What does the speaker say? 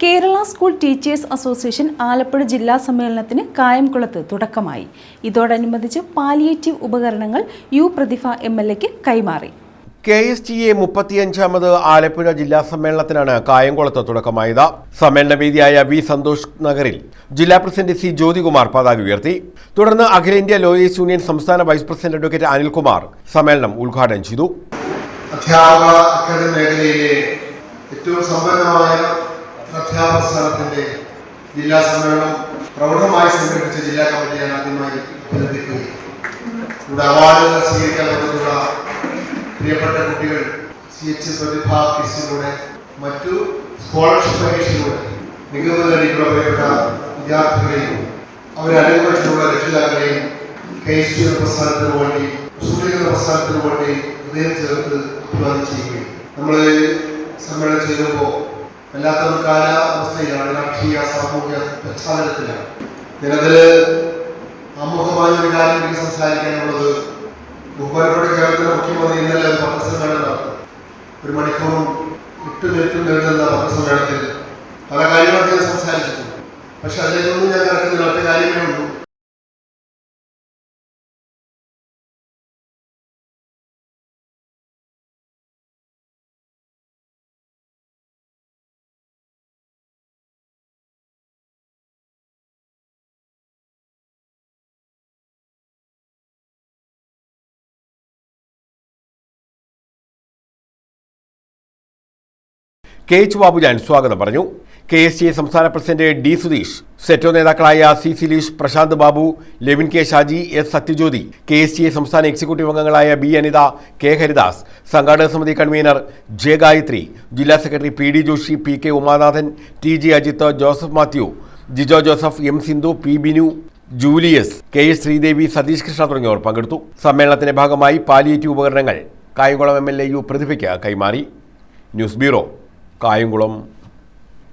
Kerala school teachers association Alappuzha ജില്ലാ സമ്മേളനത്തിന് കായംകുളത്ത് തുടക്കമായി. ഇതോടനുബന്ധിച്ച് പാലിയേറ്റീവ് ഉപകരണങ്ങൾ പ്രതിഭ MLAക്ക് കൈമാറി. KSTA 35ാമത് ആലപ്പുഴ ജില്ലാ സമ്മേളനത്തിനാണ് കായംകുളത്ത് തുടക്കമായത്. സമ്മേളന വേദിയായ സന്തോഷ് നഗറിൽ ജില്ലാ പ്രസിഡന്റ് C. ജ്യോതികുമാർ പതാക ഉയർത്തി. തുടർന്ന് അഖിലേന്ത്യാ ലോയേഴ്സ് യൂണിയൻ സംസ്ഥാന വൈസ് പ്രസിഡന്റ് അഡ്വക്കേറ്റ് അനിൽകുമാർ സമ്മേളനം ഉദ്ഘാടനം ചെയ്തു. അധ്യാപക അക്കാദമി മേഖലയിലെ ഏറ്റവും സമ്പന്നമായ അധ്യാപക സ്ഥാനത്തിന്റെ ജില്ലാ സമ്മേളനം പ്രൗഢമായി സംഘടിപ്പിച്ച ജില്ലാ കമ്മിറ്റിയാണ് ആദ്യമായി അഭിനന്ദിക്കുകയും ഇവിടെ അവാർഡുകൾ സ്വീകരിക്കാൻ പറ്റുന്ന പ്രിയപ്പെട്ട കുട്ടികൾ CH പ്രതിഭ ക്വിസിലൂടെ മറ്റു സ്കോളർഷിപ്പ് പരീക്ഷയിലൂടെ മികവ് നേടിയിട്ടുള്ള പ്രിയപ്പെട്ട വിദ്യാർത്ഥികളെയും അവരെ അനുഗമിച്ചിട്ടുള്ള രക്ഷിതാക്കളെയും KSTA പ്രസ്ഥാനത്തിന് വേണ്ടി സൂചിക്കുന്ന പ്രസ്ഥാനത്തിന് വേണ്ടി ഹൃദയം ചേർത്ത് അഭിവാദം ചെയ്യുകയും നമ്മൾ സമ്മേളനം ചെയ്തപ്പോൾ വല്ലാത്തൊരു കാലാവസ്ഥയിലാണ്, രാഷ്ട്രീയ സാമൂഹിക പശ്ചാത്തലത്തിലാണ്. ഞാനതിൽ ആമുഖമായ ഒരു കാര്യം എനിക്ക് സംസാരിക്കാനുള്ളത്, ബഹുമാനപ്പെട്ട കേരളത്തിലെ മുഖ്യമന്ത്രി ഇന്നലെ ഒരു പത്രസമ്മേളനം നടത്തി. 1 മണിക്കൂറും 8 മിനിറ്റും നീളുന്ന പത്രസമ്മേളനത്തിൽ പല കാര്യങ്ങളൊക്കെ ഞാൻ സംസാരിച്ചിട്ടുണ്ട്. പക്ഷെ അതിലേക്കൊന്നും ഞാൻ കിടക്കുന്ന ഒറ്റ കാര്യമേ ഉള്ളൂ. KH ബാബുജാൻ സ്വാഗതം പറഞ്ഞു. KSTA സംസ്ഥാന പ്രസിഡന്റ് D. സുധീഷ്, സെറ്റോ നേതാക്കളായ C. Sileesh, Prashanth Babu, Levin K. Shaji, S. Sathyajyothi, KSTA സംസ്ഥാന എക്സിക്യൂട്ടീവ് അംഗങ്ങളായ B. അനിത, K. ഹരിദാസ്, സംഘാടക സമിതി കൺവീനർ J. ഗായത്രി, ജില്ലാ secretary PD. Joshi, P. K. Umanathan, T. G. Ajith, Joseph Mathew, Jijo Joseph, M. Sindhu, P. Binu, Julius, K. Sreedevi, Satheesh Krishna തുടങ്ങിയവർ പങ്കെടുത്തു. സമ്മേളനത്തിന്റെ ഭാഗമായി പാലിയേറ്റീവ് ഉപകരണങ്ങൾ കായംകുളം MLA പ്രതിഭയ്ക്ക് കൈമാറി. News bureau, Kayamkulam.